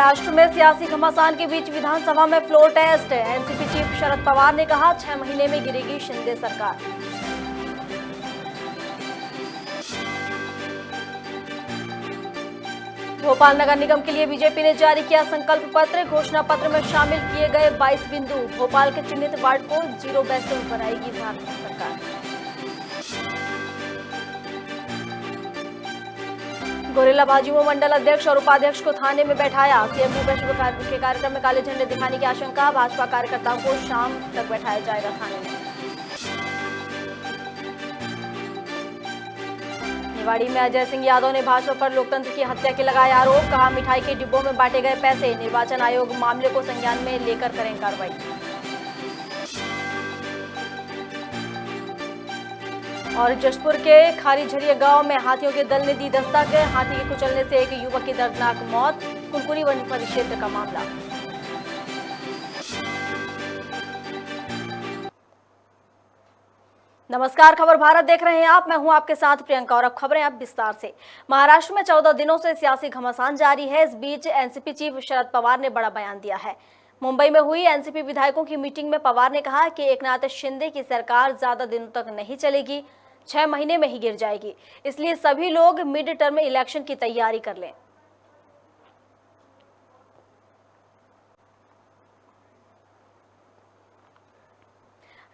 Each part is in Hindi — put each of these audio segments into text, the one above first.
महाराष्ट्र में सियासी घमासान के बीच विधानसभा में floor test. NCP chief Sharad Pawar ने कहा 6 महीने में गिरेगी शिंदे सरकार। भोपाल नगर निगम के लिए बीजेपी ने जारी किया संकल्प पत्र। घोषणा पत्र में शामिल किए गए 22 बिंदु। भोपाल के चिन्हित वार्ड को जीरो बेस्ट बनाएगी भारत सरकार। गोरेला भाजयुमो मंडल अध्यक्ष और उपाध्यक्ष को थाने में बैठाया। सीएम भूपेश के कार्यक्रम में काले झंडे दिखाने की आशंका। भाजपा कार्यकर्ताओं को शाम तक बैठाया जाएगा थाने में। निवाड़ी में अजय सिंह यादव ने भाजपा पर लोकतंत्र की हत्या के लगाए आरोप। कहा मिठाई के डिब्बों में बांटे गए पैसे। निर्वाचन आयोग मामले को संज्ञान में लेकर करें कार्रवाई। और जशपुर के खारीझरिया गांव में हाथियों के दल ने दी दस्तक। हाथी के कुचलने से एक युवक की दर्दनाक मौत। कुनकुनी वन परिक्षेत्र का मामला। नमस्कार, खबर भारत देख रहे हैं आप। मैं हूं आपके साथ प्रियंका और अब खबरें अब विस्तार से। महाराष्ट्र में 14 दिनों से सियासी घमासान जारी है। इस बीच एनसीपी चीफ शरद पवार ने बड़ा बयान दिया है। मुंबई में हुई एनसीपी विधायकों की मीटिंग में पवार ने कहा कि एकनाथ शिंदे की सरकार ज्यादा दिनों तक नहीं चलेगी, 6 महीने में ही गिर जाएगी। इसलिए सभी लोग मिड टर्म इलेक्शन की तैयारी कर लें।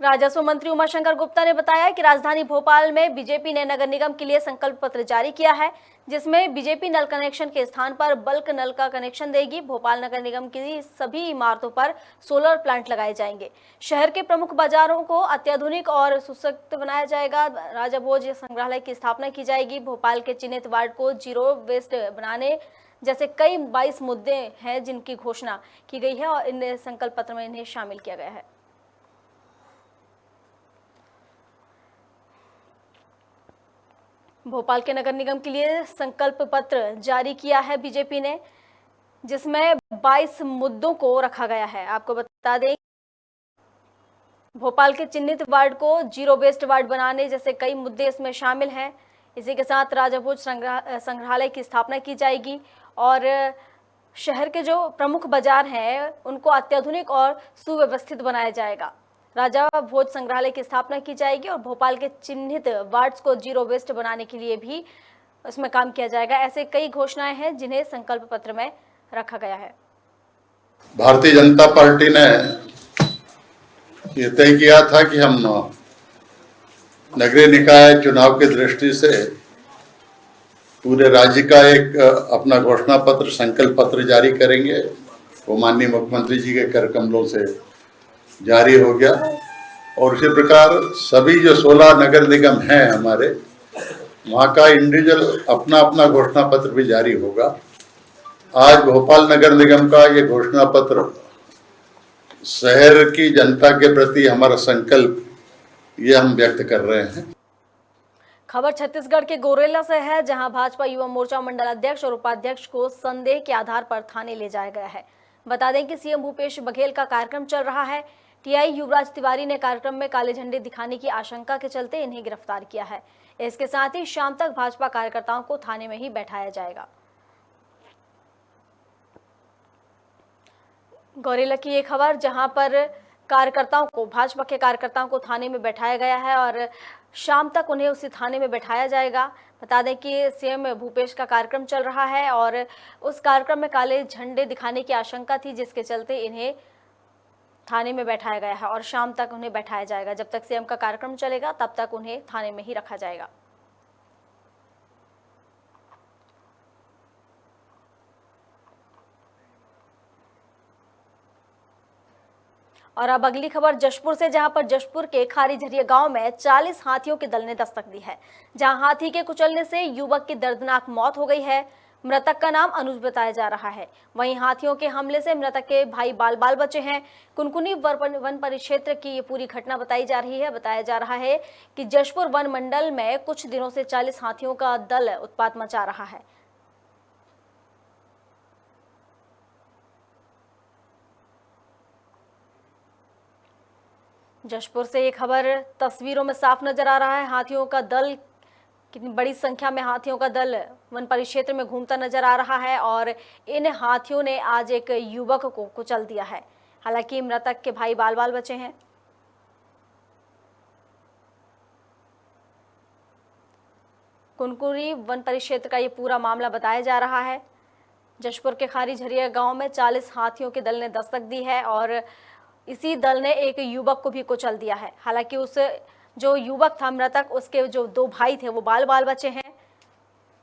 राजस्व मंत्री उमाशंकर गुप्ता ने बताया कि राजधानी भोपाल में बीजेपी ने नगर निगम के लिए संकल्प पत्र जारी किया है, जिसमें बीजेपी नल कनेक्शन के स्थान पर बल्क नल का कनेक्शन देगी। भोपाल नगर निगम की सभी इमारतों पर सोलर प्लांट लगाए जाएंगे। शहर के प्रमुख बाजारों को अत्याधुनिक और सुसज्जित बनाया जाएगा। राजा भोज संग्रहालय की स्थापना की जाएगी। भोपाल के चिन्हित वार्ड को जीरो वेस्ट बनाने जैसे कई 22 मुद्दे हैं जिनकी घोषणा की गई है और इन संकल्प पत्र में इन्हें शामिल किया गया है। भोपाल के नगर निगम के लिए संकल्प पत्र जारी किया है बीजेपी ने, जिसमें 22 मुद्दों को रखा गया है। आपको बता दें, भोपाल के चिन्हित वार्ड को जीरो वेस्ट वार्ड बनाने जैसे कई मुद्दे इसमें शामिल हैं। इसी के साथ राजा भोज संग्रहालय की स्थापना की जाएगी और शहर के जो प्रमुख बाजार हैं उनको अत्याधुनिक और सुव्यवस्थित बनाया जाएगा। राजा भोज संग्रहालय की स्थापना की जाएगी और भोपाल के चिन्हित वार्ड्स को जीरो वेस्ट बनाने के लिए भी इसमें काम किया जाएगा। ऐसे कई घोषणाएं हैं जिन्हें संकल्प पत्र में रखा गया है। भारतीय जनता पार्टी ने ये तय किया था कि हम नगरीय निकाय चुनाव की दृष्टि से पूरे राज्य का एक अपना घोषणा पत्र, संकल्प पत्र जारी करेंगे। वो माननीय मुख्यमंत्री जी के कर कमलों से जारी हो गया और उसी प्रकार सभी जो 16 नगर निगम हैं हमारे, वहाँ का इंडिविजुअल अपना अपना घोषणा पत्र भी जारी होगा। आज भोपाल नगर निगम का ये घोषणा पत्र शहर की जनता के प्रति हमारा संकल्प ये हम व्यक्त कर रहे हैं। खबर छत्तीसगढ़ के गोरेला से है, जहां भाजपा युवा मोर्चा मंडल अध्यक्ष और उपाध्यक्ष को संदेह के आधार पर थाने ले जाया गया है। बता दें कि सीएम भूपेश बघेल का कार्यक्रम चल रहा है। टीआई युवराज तिवारी ने कार्यक्रम में काले झंडे दिखाने की आशंका के चलते इन्हें गिरफ्तार किया है। इसके साथ ही शाम तक भाजपा कार्यकर्ताओं को थाने में ही बैठाया जाएगा। गौरेला की ये खबर, जहां पर भाजपा के कार्यकर्ताओं को थाने में बैठाया गया है और शाम तक उन्हें उसी थाने में बैठाया जाएगा। बता दें कि सीएम भूपेश का कार्यक्रम चल रहा है और उस कार्यक्रम में काले झंडे दिखाने की आशंका थी, जिसके चलते इन्हें थाने में बैठाया गया है और शाम तक उन्हें बैठाया जाएगा। जब तक सीएम का कार्यक्रम चलेगा तब तक उन्हें थाने में ही रखा जाएगा। और अब अगली खबर जशपुर से, जहां पर जशपुर के खारीझरिया गांव में 40 हाथियों के दल ने दस्तक दी है। जहां हाथी के कुचलने से युवक की दर्दनाक मौत हो गई है। मृतक का नाम अनुज बताया जा रहा है। वहीं हाथियों के हमले से मृतक के भाई बाल बाल बचे हैं। कुनकुनी वन परिक्षेत्र की ये पूरी घटना बताई जा रही है। बताया जा रहा है कि जशपुर वन मंडल में कुछ दिनों से 40 हाथियों का दल उत्पात मचा रहा है। जशपुर से ये खबर तस्वीरों में साफ नजर आ रहा है। हाथियों का दल कितनी बड़ी संख्या में हाथियों का दल वन परिक्षेत्र में घूमता नजर आ रहा है और इन हाथियों ने आज एक युवक को कुचल दिया है। हालांकि मृतक के भाई बाल बाल बचे हैं। कुनकुरी वन परिक्षेत्र का ये पूरा मामला बताया जा रहा है। जशपुर के खारी झरिया गांव में 40 हाथियों के दल ने दस्तक दी है और इसी दल ने एक युवक को भी कुचल दिया है। हालांकि उस जो युवक था मृतक, उसके जो 2 भाई थे वो बाल बाल बचे हैं।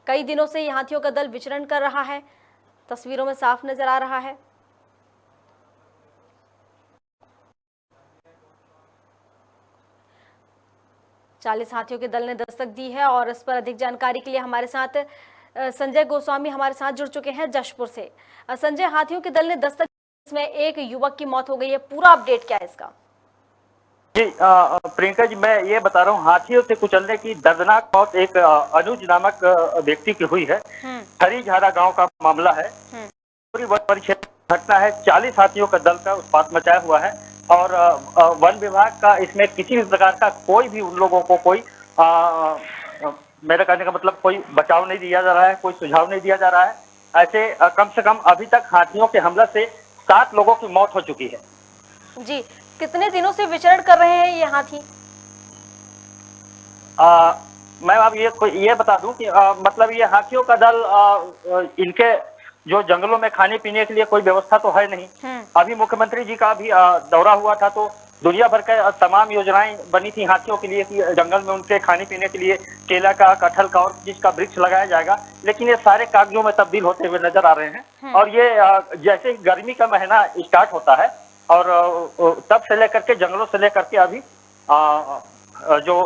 कई दिनों से ये हाथियों का दल विचरण कर रहा है, तस्वीरों में साफ नजर आ रहा है। चालीस हाथियों के दल ने दस्तक दी है और इस पर अधिक जानकारी के लिए हमारे साथ संजय गोस्वामी हमारे साथ जुड़ चुके हैं जशपुर से। संजय, हाथियों के दल ने दस्तक दी, इसमें एक युवक की मौत हो गई है, पूरा अपडेट क्या है इसका? जी प्रियंका जी, मैं ये बता रहा हूँ, हाथियों से कुचलने की दर्दनाक मौत एक अनुज नामक व्यक्ति की हुई है। हरिझारा गांव का मामला है। पूरी वन परिक्षेत्र घटना है। 40 हाथियों का दल का उत्पात मचाया हुआ है और वन विभाग का इसमें किसी भी प्रकार का कोई भी उन लोगों को कोई मेरा कहने का मतलब कोई बचाव नहीं दिया जा रहा है, कोई सुझाव नहीं दिया जा रहा है। ऐसे कम से कम अभी तक हाथियों के हमले से 7 लोगों की मौत हो चुकी है। जी, कितने दिनों से विचरण कर रहे हैं ये हाथी? मैं अब ये बता दूं कि मतलब ये हाथियों का दल इनके जो जंगलों में खाने पीने के लिए कोई व्यवस्था तो है नहीं। अभी मुख्यमंत्री जी का भी दौरा हुआ था तो दुनिया भर के तमाम योजनाएं बनी थी हाथियों के लिए कि जंगल में उनके खाने पीने के लिए केला का, कटहल का और जिसका वृक्ष लगाया जाएगा, लेकिन ये सारे कागजों में तब्दील होते हुए नजर आ रहे हैं। और ये जैसे गर्मी का महीना स्टार्ट होता है और तब से लेकर के जंगलों से लेकर के अभी जो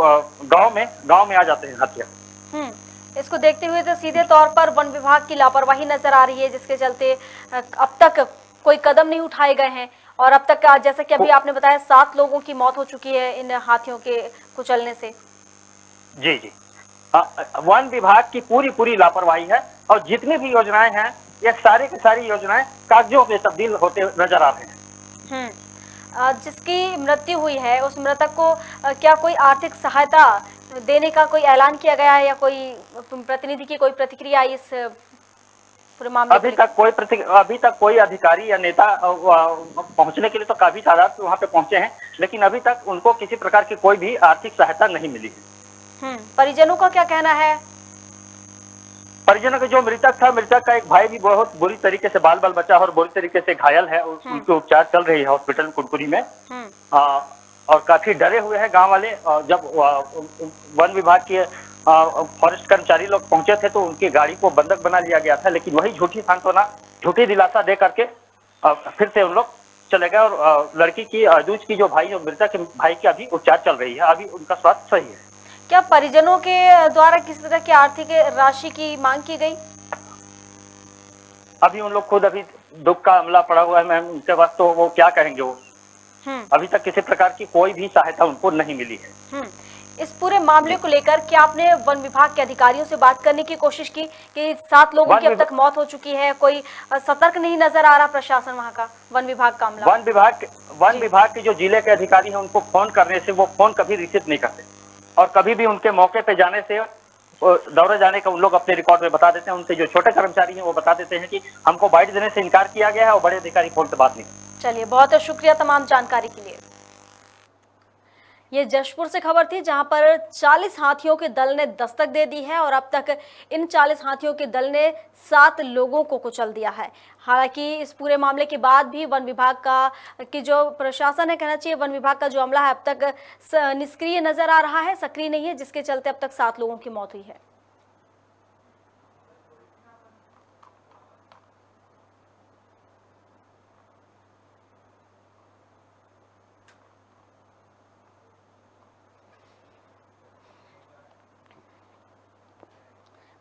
गांव में आ जाते हैं हाथियां। इसको देखते हुए तो सीधे तौर पर वन विभाग की लापरवाही नजर आ रही है, जिसके चलते अब तक कोई कदम नहीं उठाए गए हैं और अब तक जैसा कि अभी आपने बताया 7 लोगों की मौत हो चुकी है इन हाथियों के कुचलने से। जी जी, वन विभाग की पूरी लापरवाही है और जितनी भी योजनाएं हैं ये सारी की सारी योजनाएं कागजों में तब्दील होते नजर आ रहे हैं। जिसकी मृत्यु हुई है उस मृतक को क्या कोई आर्थिक सहायता देने का कोई ऐलान किया गया है या कोई प्रतिनिधि की कोई प्रतिक्रिया आई इस पूरे मामले? अभी तक कोई अधिकारी या नेता पहुंचने के लिए तो काफी तादाद में वहां पे पहुंचे हैं, लेकिन अभी तक उनको किसी प्रकार की कोई भी आर्थिक सहायता नहीं मिली है। परिजनों का क्या कहना है? परिजनों का जो मृतक का एक भाई भी बहुत बुरी तरीके से बाल बचा और बुरी तरीके से घायल है। उनके उपचार चल रही है हॉस्पिटल कुनकुरी में। और काफी डरे हुए हैं गांव वाले। जब वन विभाग के फॉरेस्ट कर्मचारी लोग पहुंचे थे तो उनकी गाड़ी को बंधक बना लिया गया था, लेकिन वही झूठी सांत्वना, झूठी दिलासा दे करके फिर से उन लोग चले गए। और लड़की की अनुज की जो भाई मृतक के भाई की अभी उपचार चल रही है, अभी उनका स्वास्थ्य सही है। क्या परिजनों के द्वारा किसी तरह की आर्थिक राशि की मांग की गई? अभी उन लोग खुद अभी दुख का हमला पड़ा हुआ है मैम, उनके पास तो वो क्या कहेंगे। वो अभी तक किसी प्रकार की कोई भी सहायता उनको नहीं मिली है। इस पूरे मामले को लेकर क्या आपने वन विभाग के अधिकारियों से बात करने की कोशिश की कि 7 लोगों की अब तक मौत हो चुकी है, कोई सतर्क नहीं नजर आ रहा प्रशासन वहां का? वन विभाग का मामला, वन विभाग के जो जिले के अधिकारी हैं उनको फोन करने से वो फोन कभी रिसीव नहीं करते और कभी भी उनके मौके पे जाने से, दौरे जाने का उन लोग अपने रिकॉर्ड में बता देते हैं। उनसे जो छोटे कर्मचारी हैं वो बता देते हैं कि हमको बाइट देने से इनकार किया गया है और बड़े अधिकारी फोन से बात नहीं। चलिए, बहुत शुक्रिया तमाम जानकारी के लिए। ये जशपुर से खबर थी जहां पर 40 हाथियों के दल ने दस्तक दे दी है और अब तक इन 40 हाथियों के दल ने 7 लोगों को कुचल दिया है। हालांकि इस पूरे मामले के बाद भी वन विभाग की जो प्रशासन है, कहना चाहिए वन विभाग का जो अमला है अब तक निष्क्रिय नजर आ रहा है, सक्रिय नहीं है, जिसके चलते अब तक 7 लोगों की मौत हुई है।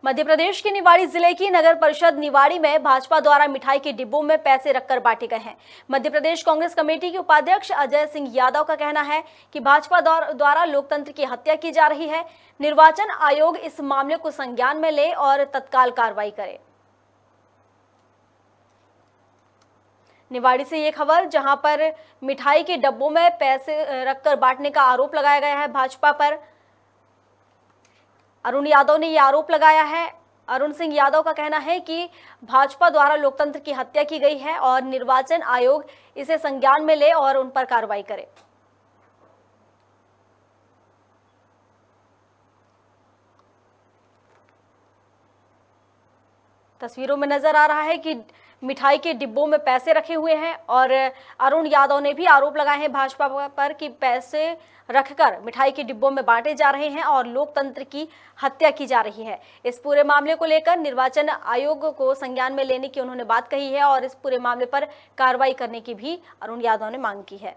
मध्य प्रदेश के निवाड़ी जिले की नगर परिषद निवाड़ी में भाजपा द्वारा मिठाई के डिब्बों में पैसे रखकर बांटे गए हैं। मध्य प्रदेश कांग्रेस कमेटी के उपाध्यक्ष अजय सिंह यादव का कहना है कि भाजपा द्वारा लोकतंत्र की हत्या की जा रही है। निर्वाचन आयोग इस मामले को संज्ञान में ले और तत्काल कार्रवाई करे। निवाड़ी से ये खबर, जहां पर मिठाई के डब्बों में पैसे रखकर बांटने का आरोप लगाया गया है भाजपा पर। अरुण यादव ने ये आरोप लगाया है। अरुण सिंह यादव का कहना है कि भाजपा द्वारा लोकतंत्र की हत्या की गई है और निर्वाचन आयोग इसे संज्ञान में ले और उन पर कार्रवाई करे। तस्वीरों में नजर आ रहा है कि मिठाई के डिब्बों में पैसे रखे हुए हैं और अरुण यादव ने भी आरोप लगाए हैं भाजपा पर कि पैसे रखकर मिठाई के डिब्बों में बांटे जा रहे हैं और लोकतंत्र की हत्या की जा रही है। इस पूरे मामले को लेकर निर्वाचन आयोग को संज्ञान में लेने की उन्होंने बात कही है और इस पूरे मामले पर कार्रवाई करने की भी अरुण यादव ने मांग की है।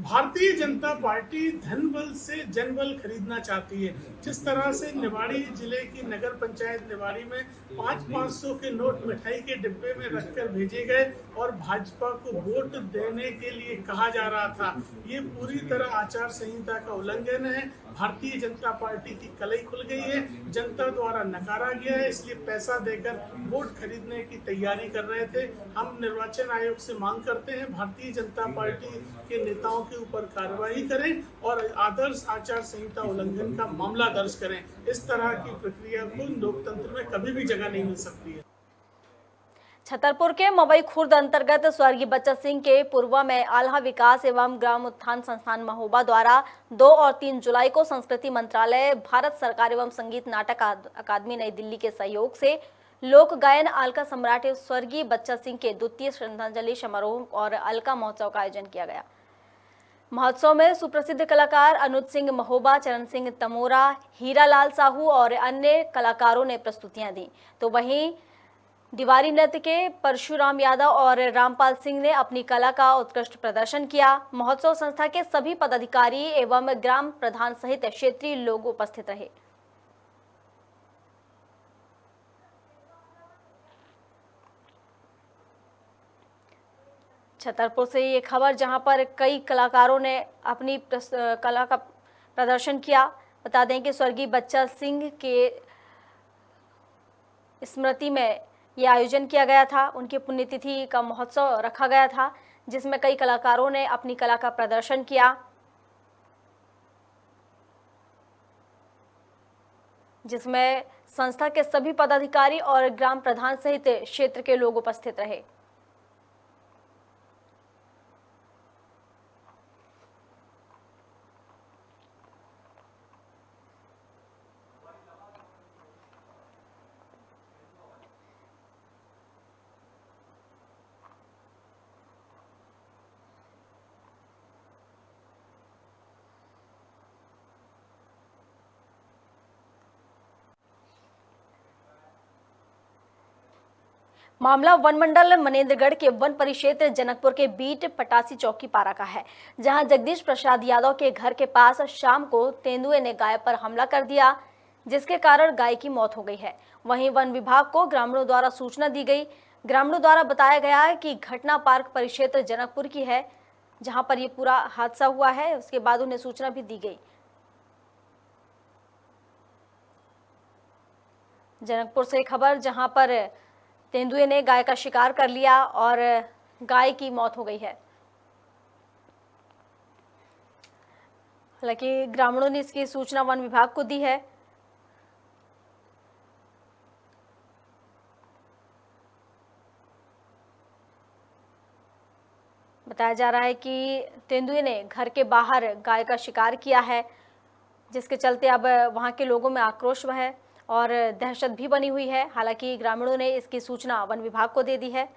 भारतीय जनता पार्टी धन बल से जनबल खरीदना चाहती है। जिस तरह से निवाड़ी जिले की नगर पंचायत निवाड़ी में 500 के नोट मिठाई के डिब्बे में रखकर भेजे गए और भाजपा को वोट देने के लिए कहा जा रहा था, ये पूरी तरह आचार संहिता का उल्लंघन है। भारतीय जनता पार्टी की कलई खुल गई है, जनता द्वारा नकारा गया है, इसलिए पैसा देकर वोट खरीदने की तैयारी कर रहे थे। हम निर्वाचन आयोग से मांग करते हैं भारतीय जनता पार्टी के नेताओं के ऊपर कार्रवाई करें और आदर्श आचार संहिता उल्लंघन का मामला दर्ज करें। इस तरह की प्रक्रिया को लोकतंत्र में कभी भी जगह नहीं मिल सकती है। छतरपुर के मवई खुर्द अंतर्गत स्वर्गीय बच्चा सिंह के पूर्वा में आल्हा विकास एवं ग्राम उत्थान संस्थान महोबा द्वारा 2 और 3 जुलाई को संस्कृति मंत्रालय, भारत सरकार एवं संगीत नाटक अकादमी नई दिल्ली के सहयोग से लोक गायन अलका सम्राट स्वर्गीय बच्चा सिंह के द्वितीय श्रद्धांजलि समारोह और अलका महोत्सव का आयोजन किया गया। महोत्सव में सुप्रसिद्ध कलाकार अनुज सिंह महोबा, चरण सिंह तमोरा, हीरा लाल साहू और अन्य कलाकारों ने प्रस्तुतियां दी। तो वहीं दीवारी नृत्य के परशुराम यादव और रामपाल सिंह ने अपनी कला का उत्कृष्ट प्रदर्शन किया। महोत्सव संस्था के सभी पदाधिकारी एवं ग्राम प्रधान सहित क्षेत्रीय लोग उपस्थित रहे। छतरपुर से ये खबर जहां पर कई कलाकारों ने अपनी कला का प्रदर्शन किया। बता दें कि स्वर्गीय बच्चा सिंह के स्मृति में यह आयोजन किया गया था, उनकी पुण्यतिथि का महोत्सव रखा गया था जिसमें कई कलाकारों ने अपनी कला का प्रदर्शन किया, जिसमें संस्था के सभी पदाधिकारी और ग्राम प्रधान सहित क्षेत्र के लोग उपस्थित रहे। मामला वन मंडल मनेन्द्रगढ़ के वन परिक्षेत्र जनकपुर के बीट पटासी चौकी पारा का है, जहां जगदीश प्रसाद यादव के घर के पास शाम को तेंदुए ने गाय पर हमला कर दिया, जिसके कारण गाय की मौत हो गई है। वहीं वन विभाग को ग्रामीणों द्वारा सूचना दी गई। ग्रामीणों द्वारा बताया गया है कि घटना पार्क परिक्षेत्र जनकपुर की है, जहां पर यह पूरा हादसा हुआ है। उसके बाद उन्हें सूचना भी दी गई। जनकपुर से खबर जहां पर तेंदुए ने गाय का शिकार कर लिया और गाय की मौत हो गई है। हालांकि ग्रामीणों ने इसकी सूचना वन विभाग को दी है। बताया जा रहा है कि तेंदुए ने घर के बाहर गाय का शिकार किया है, जिसके चलते अब वहां के लोगों में आक्रोश है और दहशत भी बनी हुई है। हालांकि ग्रामीणों ने इसकी सूचना वन विभाग को दे दी है।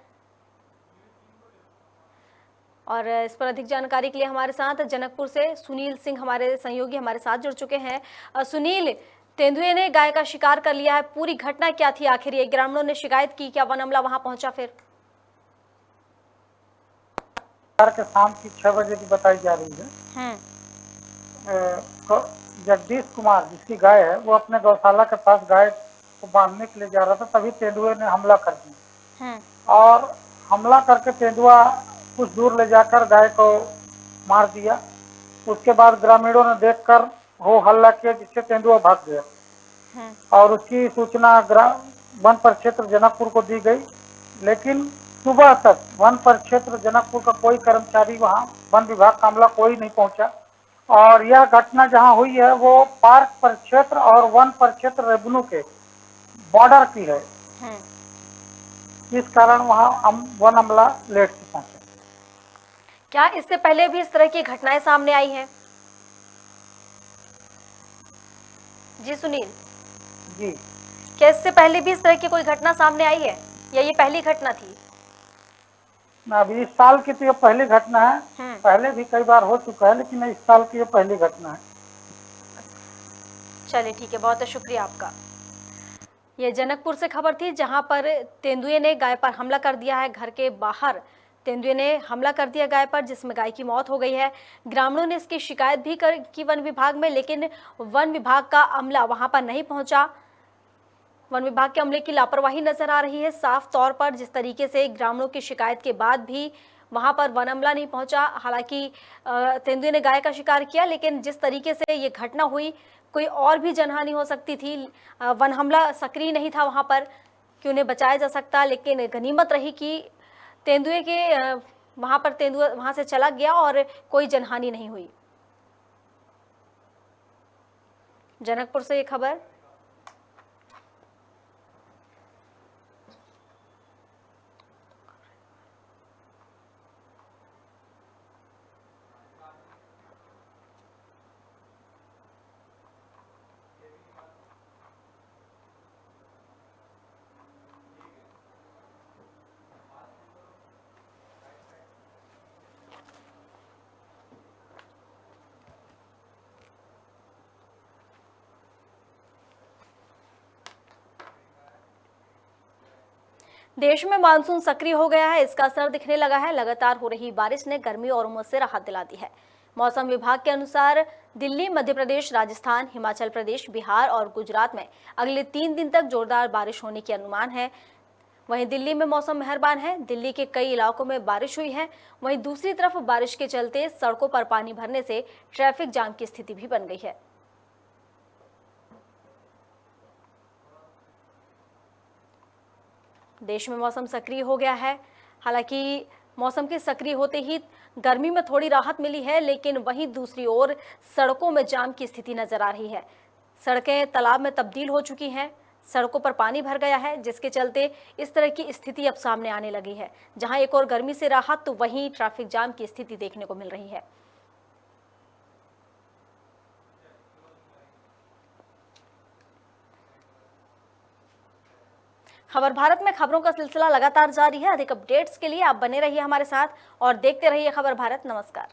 और इस पर अधिक जानकारी के लिए हमारे साथ जनकपुर से सुनील सिंह हमारे सहयोगी हमारे साथ जुड़ चुके हैं। सुनील, तेंदुए ने गाय का शिकार कर लिया है, पूरी घटना क्या थी आखिर? ये ग्रामीणों ने शिकायत की, क्या वन अमला वहां पहुंचा? फिर के शाम की 6 बजे की बताई जा रही है। जगदीश कुमार जिसकी गाय है वो अपने गौशाला के पास गाय को बांधने के लिए जा रहा था, तभी तेंदुए ने हमला कर दिया और हमला करके तेंदुआ कुछ दूर ले जाकर गाय को मार दिया। उसके बाद ग्रामीणों ने देखकर हो हल्ला किया, जिससे तेंदुआ भाग गया और उसकी सूचना वन परिक्षेत्र जनकपुर को दी गई। लेकिन सुबह तक वन परिक्षेत्र जनकपुर का कोई कर्मचारी वहां वन विभाग का अमला कोई नहीं पहुंचा और यह घटना जहां हुई है वो पार्क परिक्षेत्र और वन परिक्षेत्र रेवन्यू के बॉर्डर की है। इस कारण वहां वन अमला लेट से पहुंचे। क्या इससे पहले भी इस तरह की घटनाएं सामने आई हैं? जी सुनील जी, क्या इससे पहले भी इस तरह की कोई घटना सामने आई है या ये पहली घटना थी? अभी इस साल की तो ये पहली घटना है। पहले भी कई बार हो चुका है, लेकिन इस साल की ये पहली घटना है। चलिए ठीक है, बहुत शुक्रिया आपका। ये जनकपुर से खबर थी, जहां पर तेंदुए ने गाय पर हमला कर दिया है। घर के बाहर तेंदुए ने हमला कर दिया गाय पर, जिसमें गाय की मौत हो गई है। ग्रामीणों ने इसकी शिकायत भी की वन विभाग में, लेकिन वन विभाग का अमला वहां पर नहीं पहुंचा। वन विभाग के अमले की लापरवाही नजर आ रही है साफ तौर पर। जिस तरीके से ग्रामीणों की शिकायत के बाद भी वहां पर वन अमला नहीं पहुंचा। हालांकि तेंदुए ने गाय का शिकार किया, लेकिन जिस तरीके से ये घटना हुई, कोई और भी जनहानि हो सकती थी। वन हमला सक्रिय नहीं था वहां पर कि उन्हें बचाया जा सकता, लेकिन गनीमत रही कि तेंदुए के वहां पर तेंदुआ वहां से चला गया और कोई जनहानि नहीं हुई। जनकपुर से ये खबर। देश में मानसून सक्रिय हो गया है, इसका असर दिखने लगा है। लगातार हो रही बारिश ने गर्मी और उमस से राहत दिला दी है। मौसम विभाग के अनुसार दिल्ली, मध्य प्रदेश, राजस्थान, हिमाचल प्रदेश, बिहार और गुजरात में अगले 3 दिन तक जोरदार बारिश होने की अनुमान है। वहीं दिल्ली में मौसम मेहरबान है। दिल्ली के कई इलाकों में बारिश हुई है। वहीं दूसरी तरफ बारिश के चलते सड़कों पर पानी भरने से ट्रैफिक जाम की स्थिति भी बन गई है। देश में मौसम सक्रिय हो गया है। हालांकि मौसम के सक्रिय होते ही गर्मी में थोड़ी राहत मिली है, लेकिन वहीं दूसरी ओर सड़कों में जाम की स्थिति नजर आ रही है। सड़कें तालाब में तब्दील हो चुकी हैं, सड़कों पर पानी भर गया है, जिसके चलते इस तरह की स्थिति अब सामने आने लगी है। जहां एक और गर्मी से राहत, तो वहीं ट्रैफिक जाम की स्थिति देखने को मिल रही है। खबर भारत में खबरों का सिलसिला लगातार जारी है। अधिक अपडेट्स के लिए आप बने रहिए हमारे साथ और देखते रहिए खबर भारत। नमस्कार।